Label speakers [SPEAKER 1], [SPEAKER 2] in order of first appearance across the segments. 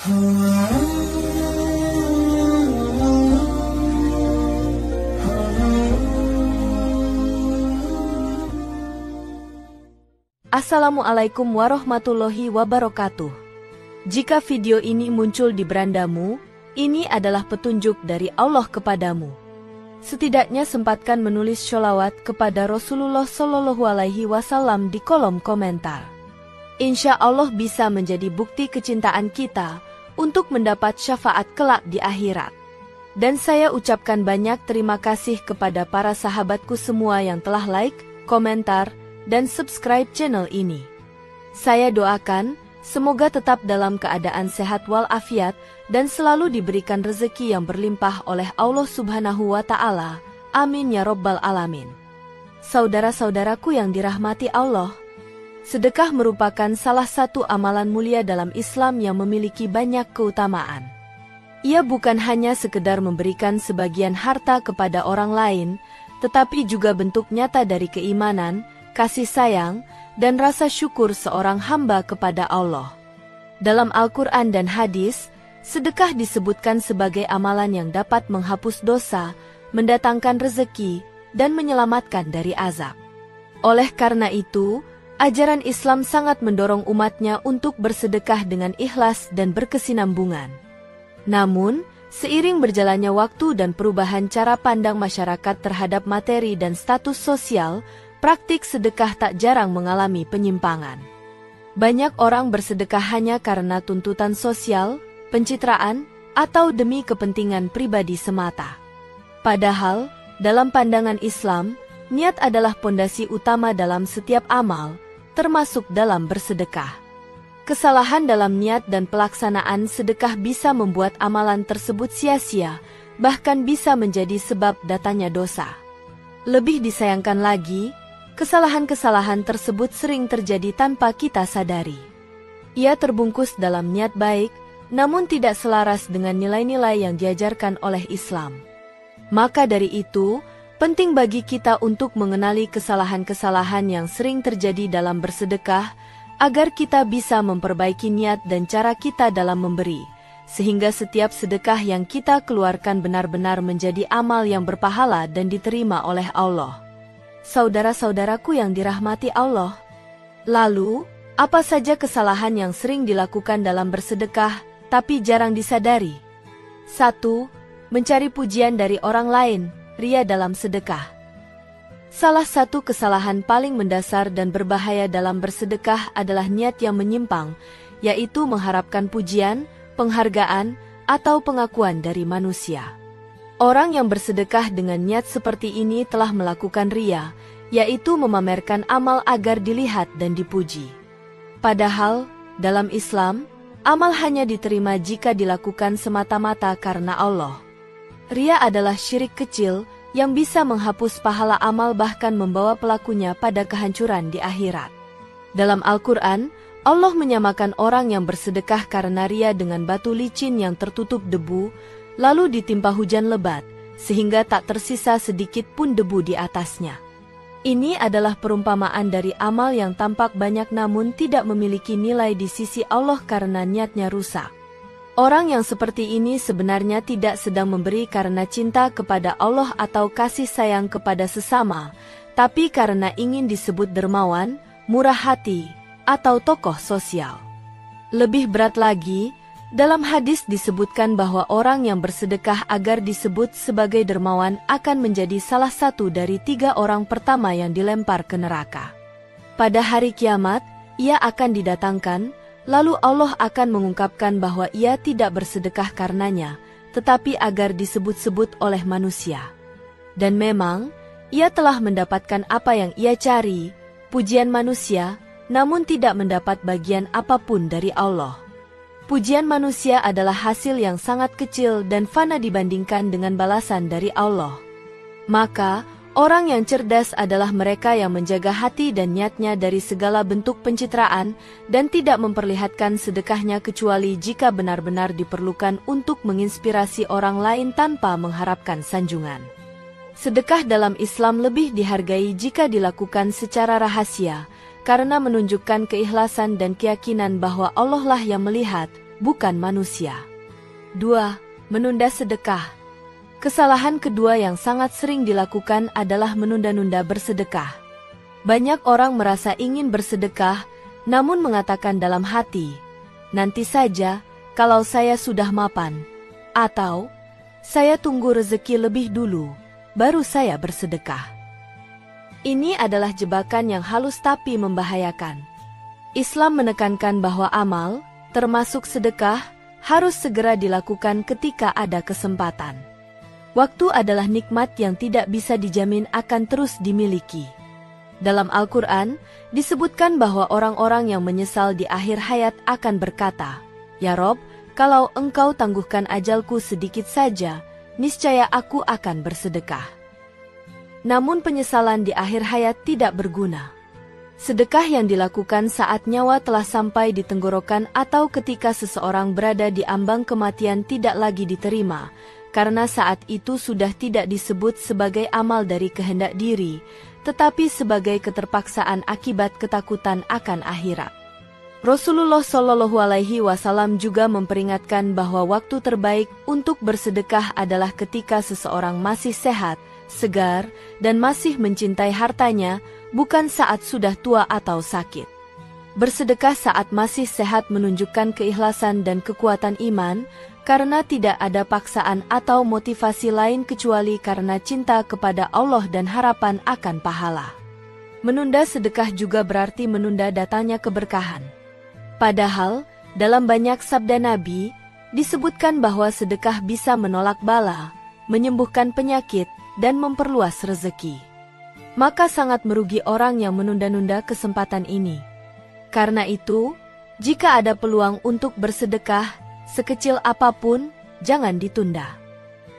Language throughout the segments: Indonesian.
[SPEAKER 1] Assalamualaikum warahmatullahi wabarakatuh. Jika video ini muncul di berandamu, ini adalah petunjuk dari Allah kepadamu. Setidaknya sempatkan menulis sholawat kepada Rasulullah Shallallahu Alaihi Wasallam di kolom komentar. Insya Allah bisa menjadi bukti kecintaan kita untuk mendapat syafaat kelak di akhirat. Dan saya ucapkan banyak terima kasih kepada para sahabatku semua yang telah like, komentar, dan subscribe channel ini. Saya doakan, semoga tetap dalam keadaan sehat walafiat dan selalu diberikan rezeki yang berlimpah oleh Allah Subhanahu wa Ta'ala. Amin ya Rabbal Alamin. Saudara-saudaraku yang dirahmati Allah, sedekah merupakan salah satu amalan mulia dalam Islam yang memiliki banyak keutamaan. Ia bukan hanya sekedar memberikan sebagian harta kepada orang lain, tetapi juga bentuk nyata dari keimanan, kasih sayang, dan rasa syukur seorang hamba kepada Allah. Dalam Al-Quran dan hadis, sedekah disebutkan sebagai amalan yang dapat menghapus dosa, mendatangkan rezeki, dan menyelamatkan dari azab. Oleh karena itu, ajaran Islam sangat mendorong umatnya untuk bersedekah dengan ikhlas dan berkesinambungan. Namun, seiring berjalannya waktu dan perubahan cara pandang masyarakat terhadap materi dan status sosial, praktik sedekah tak jarang mengalami penyimpangan. Banyak orang bersedekah hanya karena tuntutan sosial, pencitraan, atau demi kepentingan pribadi semata. Padahal, dalam pandangan Islam, niat adalah pondasi utama dalam setiap amal, termasuk dalam bersedekah. Kesalahan dalam niat dan pelaksanaan sedekah bisa membuat amalan tersebut sia-sia, bahkan bisa menjadi sebab datanya dosa. Lebih disayangkan lagi, kesalahan-kesalahan tersebut sering terjadi tanpa kita sadari. Ia terbungkus dalam niat baik, namun tidak selaras dengan nilai-nilai yang diajarkan oleh Islam. Maka dari itu, penting bagi kita untuk mengenali kesalahan-kesalahan yang sering terjadi dalam bersedekah, agar kita bisa memperbaiki niat dan cara kita dalam memberi, sehingga setiap sedekah yang kita keluarkan benar-benar menjadi amal yang berpahala dan diterima oleh Allah. Saudara-saudaraku yang dirahmati Allah, lalu, apa saja kesalahan yang sering dilakukan dalam bersedekah, tapi jarang disadari? 1. Mencari pujian dari orang lain, ria dalam sedekah. Salah satu kesalahan paling mendasar dan berbahaya dalam bersedekah adalah niat yang menyimpang, yaitu mengharapkan pujian, penghargaan, atau pengakuan dari manusia. Orang yang bersedekah dengan niat seperti ini telah melakukan riya, yaitu memamerkan amal agar dilihat dan dipuji. Padahal, dalam Islam, amal hanya diterima jika dilakukan semata-mata karena Allah. Riya adalah syirik kecil yang bisa menghapus pahala amal bahkan membawa pelakunya pada kehancuran di akhirat. Dalam Al-Quran, Allah menyamakan orang yang bersedekah karena riya dengan batu licin yang tertutup debu, lalu ditimpa hujan lebat, sehingga tak tersisa sedikit pun debu di atasnya. Ini adalah perumpamaan dari amal yang tampak banyak namun tidak memiliki nilai di sisi Allah karena niatnya rusak. Orang yang seperti ini sebenarnya tidak sedang memberi karena cinta kepada Allah atau kasih sayang kepada sesama, tapi karena ingin disebut dermawan, murah hati, atau tokoh sosial. Lebih berat lagi, dalam hadis disebutkan bahwa orang yang bersedekah agar disebut sebagai dermawan akan menjadi salah satu dari 3 orang pertama yang dilempar ke neraka. Pada hari kiamat, ia akan didatangkan, lalu Allah akan mengungkapkan bahwa ia tidak bersedekah karenanya, tetapi agar disebut-sebut oleh manusia. Dan memang, ia telah mendapatkan apa yang ia cari, pujian manusia, namun tidak mendapat bagian apapun dari Allah. Pujian manusia adalah hasil yang sangat kecil dan fana dibandingkan dengan balasan dari Allah. Maka, orang yang cerdas adalah mereka yang menjaga hati dan niatnya dari segala bentuk pencitraan dan tidak memperlihatkan sedekahnya kecuali jika benar-benar diperlukan untuk menginspirasi orang lain tanpa mengharapkan sanjungan. Sedekah dalam Islam lebih dihargai jika dilakukan secara rahasia, karena menunjukkan keikhlasan dan keyakinan bahwa Allah lah yang melihat, bukan manusia. 2. Menunda sedekah. Kesalahan kedua yang sangat sering dilakukan adalah menunda-nunda bersedekah. Banyak orang merasa ingin bersedekah, namun mengatakan dalam hati, nanti saja kalau saya sudah mapan, atau saya tunggu rezeki lebih dulu, baru saya bersedekah. Ini adalah jebakan yang halus tapi membahayakan. Islam menekankan bahwa amal, termasuk sedekah, harus segera dilakukan ketika ada kesempatan. Waktu adalah nikmat yang tidak bisa dijamin akan terus dimiliki. Dalam Al-Quran, disebutkan bahwa orang-orang yang menyesal di akhir hayat akan berkata, "Ya Rob, kalau engkau tangguhkan ajalku sedikit saja, niscaya aku akan bersedekah." Namun penyesalan di akhir hayat tidak berguna. Sedekah yang dilakukan saat nyawa telah sampai di tenggorokan atau ketika seseorang berada di ambang kematian tidak lagi diterima, karena saat itu sudah tidak disebut sebagai amal dari kehendak diri, tetapi sebagai keterpaksaan akibat ketakutan akan akhirat. Rasulullah Shallallahu Alaihi Wasallam juga memperingatkan bahwa waktu terbaik untuk bersedekah adalah ketika seseorang masih sehat, segar, dan masih mencintai hartanya, bukan saat sudah tua atau sakit. Bersedekah saat masih sehat menunjukkan keikhlasan dan kekuatan iman, karena tidak ada paksaan atau motivasi lain kecuali karena cinta kepada Allah dan harapan akan pahala. Menunda sedekah juga berarti menunda datangnya keberkahan. Padahal, dalam banyak sabda Nabi, disebutkan bahwa sedekah bisa menolak bala, menyembuhkan penyakit, dan memperluas rezeki. Maka sangat merugi orang yang menunda-nunda kesempatan ini. Karena itu, jika ada peluang untuk bersedekah, sekecil apapun, jangan ditunda.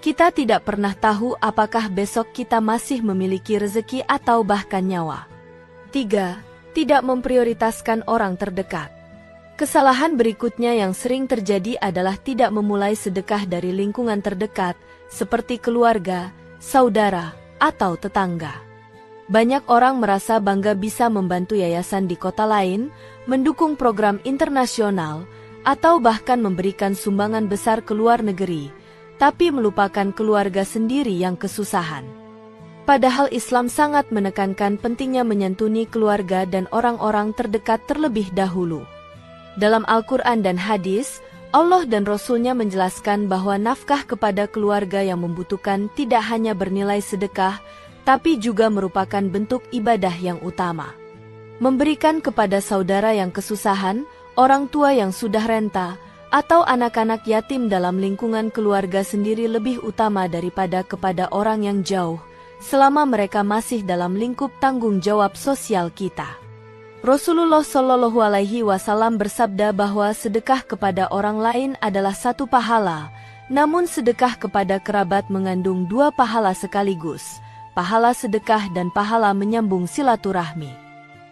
[SPEAKER 1] Kita tidak pernah tahu apakah besok kita masih memiliki rezeki atau bahkan nyawa. 3. Tidak memprioritaskan orang terdekat. Kesalahan berikutnya yang sering terjadi adalah tidak memulai sedekah dari lingkungan terdekat, seperti keluarga, saudara, atau tetangga. Banyak orang merasa bangga bisa membantu yayasan di kota lain, mendukung program internasional, atau bahkan memberikan sumbangan besar ke luar negeri, tapi melupakan keluarga sendiri yang kesusahan. Padahal Islam sangat menekankan pentingnya menyantuni keluarga dan orang-orang terdekat terlebih dahulu. Dalam Al-Quran dan hadis, Allah dan Rasul-Nya menjelaskan bahwa nafkah kepada keluarga yang membutuhkan tidak hanya bernilai sedekah, tapi juga merupakan bentuk ibadah yang utama. Memberikan kepada saudara yang kesusahan, orang tua yang sudah renta, atau anak-anak yatim dalam lingkungan keluarga sendiri lebih utama daripada kepada orang yang jauh, selama mereka masih dalam lingkup tanggung jawab sosial kita. Rasulullah Shallallahu Alaihi Wasallam bersabda bahwa sedekah kepada orang lain adalah satu pahala, namun sedekah kepada kerabat mengandung dua pahala sekaligus, pahala sedekah dan pahala menyambung silaturahmi.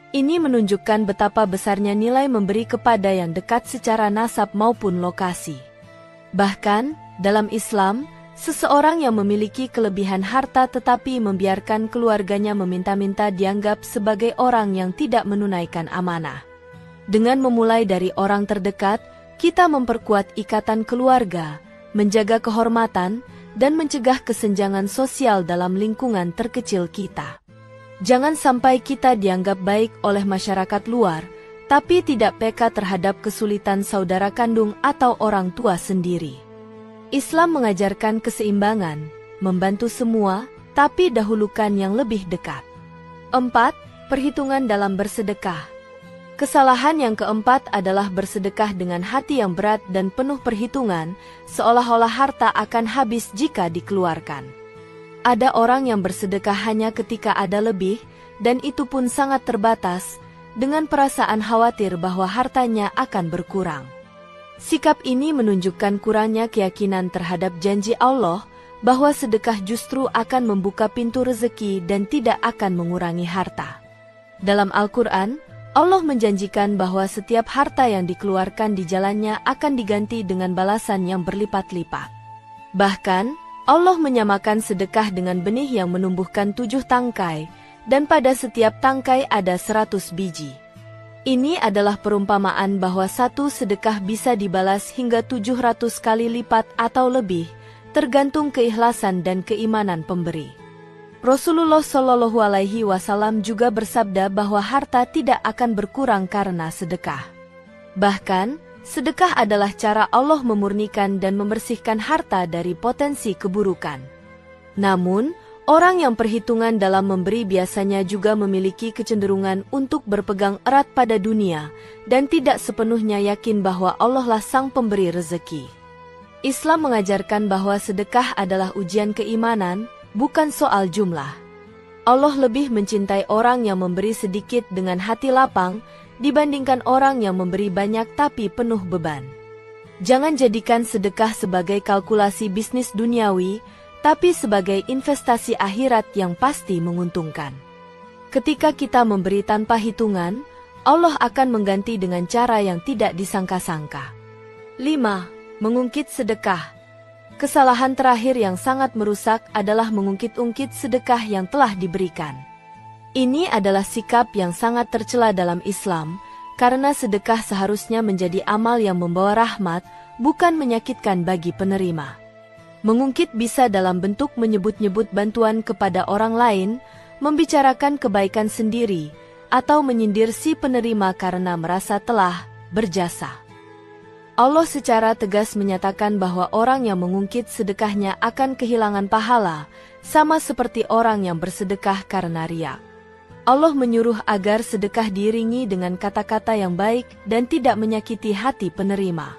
[SPEAKER 1] Ini menunjukkan betapa besarnya nilai memberi kepada yang dekat secara nasab maupun lokasi. Bahkan, dalam Islam, seseorang yang memiliki kelebihan harta tetapi membiarkan keluarganya meminta-minta dianggap sebagai orang yang tidak menunaikan amanah. Dengan memulai dari orang terdekat, kita memperkuat ikatan keluarga, menjaga kehormatan, dan mencegah kesenjangan sosial dalam lingkungan terkecil kita. Jangan sampai kita dianggap baik oleh masyarakat luar, tapi tidak peka terhadap kesulitan saudara kandung atau orang tua sendiri. Islam mengajarkan keseimbangan, membantu semua, tapi dahulukan yang lebih dekat. 4. Perhitungan dalam bersedekah. Kesalahan yang keempat adalah bersedekah dengan hati yang berat dan penuh perhitungan, seolah-olah harta akan habis jika dikeluarkan. Ada orang yang bersedekah hanya ketika ada lebih, dan itu pun sangat terbatas, dengan perasaan khawatir bahwa hartanya akan berkurang. Sikap ini menunjukkan kurangnya keyakinan terhadap janji Allah, bahwa sedekah justru akan membuka pintu rezeki dan tidak akan mengurangi harta. Dalam Al-Quran, Allah menjanjikan bahwa setiap harta yang dikeluarkan di jalannya akan diganti dengan balasan yang berlipat-lipat. Bahkan, Allah menyamakan sedekah dengan benih yang menumbuhkan 7 tangkai, dan pada setiap tangkai ada 100 biji. Ini adalah perumpamaan bahwa satu sedekah bisa dibalas hingga 700 kali lipat atau lebih, tergantung keikhlasan dan keimanan pemberi. Rasulullah Shallallahu Alaihi Wasallam juga bersabda bahwa harta tidak akan berkurang karena sedekah. Bahkan, sedekah adalah cara Allah memurnikan dan membersihkan harta dari potensi keburukan. Namun, orang yang perhitungan dalam memberi biasanya juga memiliki kecenderungan untuk berpegang erat pada dunia dan tidak sepenuhnya yakin bahwa Allah lah sang pemberi rezeki. Islam mengajarkan bahwa sedekah adalah ujian keimanan, bukan soal jumlah. Allah lebih mencintai orang yang memberi sedikit dengan hati lapang dibandingkan orang yang memberi banyak tapi penuh beban. Jangan jadikan sedekah sebagai kalkulasi bisnis duniawi, tapi sebagai investasi akhirat yang pasti menguntungkan. Ketika kita memberi tanpa hitungan, Allah akan mengganti dengan cara yang tidak disangka-sangka. 5. Mengungkit sedekah. Kesalahan terakhir yang sangat merusak adalah mengungkit-ungkit sedekah yang telah diberikan. Ini adalah sikap yang sangat tercela dalam Islam, karena sedekah seharusnya menjadi amal yang membawa rahmat, bukan menyakitkan bagi penerima. Mengungkit bisa dalam bentuk menyebut-nyebut bantuan kepada orang lain, membicarakan kebaikan sendiri, atau menyindir si penerima karena merasa telah berjasa. Allah secara tegas menyatakan bahwa orang yang mengungkit sedekahnya akan kehilangan pahala, sama seperti orang yang bersedekah karena riya. Allah menyuruh agar sedekah diiringi dengan kata-kata yang baik dan tidak menyakiti hati penerima.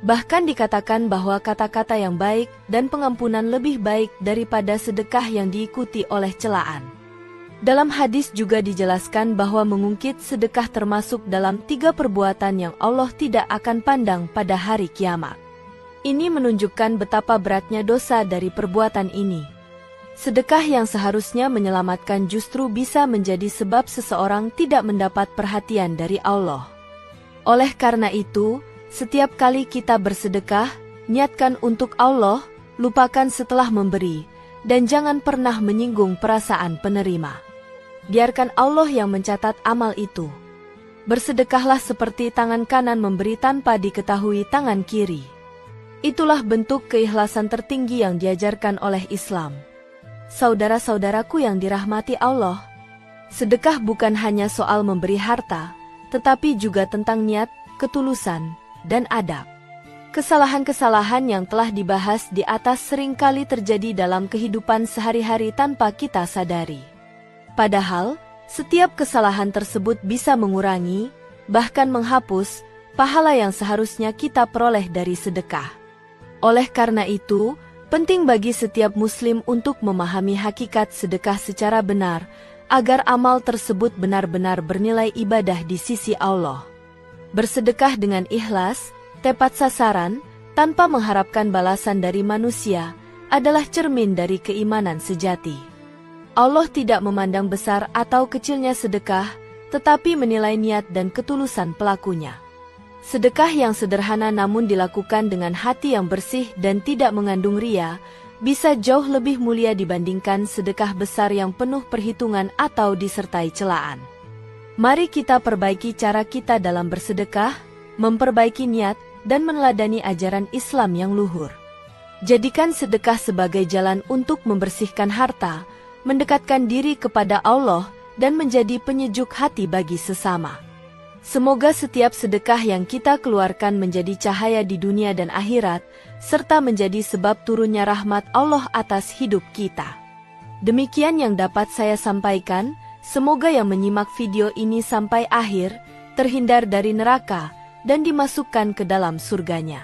[SPEAKER 1] Bahkan dikatakan bahwa kata-kata yang baik dan pengampunan lebih baik daripada sedekah yang diikuti oleh celaan. Dalam hadis juga dijelaskan bahwa mengungkit sedekah termasuk dalam 3 perbuatan yang Allah tidak akan pandang pada hari kiamat. Ini menunjukkan betapa beratnya dosa dari perbuatan ini. Sedekah yang seharusnya menyelamatkan justru bisa menjadi sebab seseorang tidak mendapat perhatian dari Allah. Oleh karena itu, setiap kali kita bersedekah, niatkan untuk Allah, lupakan setelah memberi, dan jangan pernah menyinggung perasaan penerima. Biarkan Allah yang mencatat amal itu. Bersedekahlah seperti tangan kanan memberi tanpa diketahui tangan kiri. Itulah bentuk keikhlasan tertinggi yang diajarkan oleh Islam. Saudara-saudaraku yang dirahmati Allah, sedekah bukan hanya soal memberi harta, tetapi juga tentang niat, ketulusan, dan adab. Kesalahan-kesalahan yang telah dibahas di atas seringkali terjadi dalam kehidupan sehari-hari tanpa kita sadari. Padahal, setiap kesalahan tersebut bisa mengurangi, bahkan menghapus, pahala yang seharusnya kita peroleh dari sedekah. Oleh karena itu, penting bagi setiap muslim untuk memahami hakikat sedekah secara benar, agar amal tersebut benar-benar bernilai ibadah di sisi Allah. Bersedekah dengan ikhlas, tepat sasaran, tanpa mengharapkan balasan dari manusia, adalah cermin dari keimanan sejati. Allah tidak memandang besar atau kecilnya sedekah, tetapi menilai niat dan ketulusan pelakunya. Sedekah yang sederhana namun dilakukan dengan hati yang bersih dan tidak mengandung riya, bisa jauh lebih mulia dibandingkan sedekah besar yang penuh perhitungan atau disertai celaan. Mari kita perbaiki cara kita dalam bersedekah, memperbaiki niat, dan meneladani ajaran Islam yang luhur. Jadikan sedekah sebagai jalan untuk membersihkan harta, mendekatkan diri kepada Allah, dan menjadi penyejuk hati bagi sesama. Semoga setiap sedekah yang kita keluarkan menjadi cahaya di dunia dan akhirat, serta menjadi sebab turunnya rahmat Allah atas hidup kita. Demikian yang dapat saya sampaikan, semoga yang menyimak video ini sampai akhir, terhindar dari neraka, dan dimasukkan ke dalam surganya.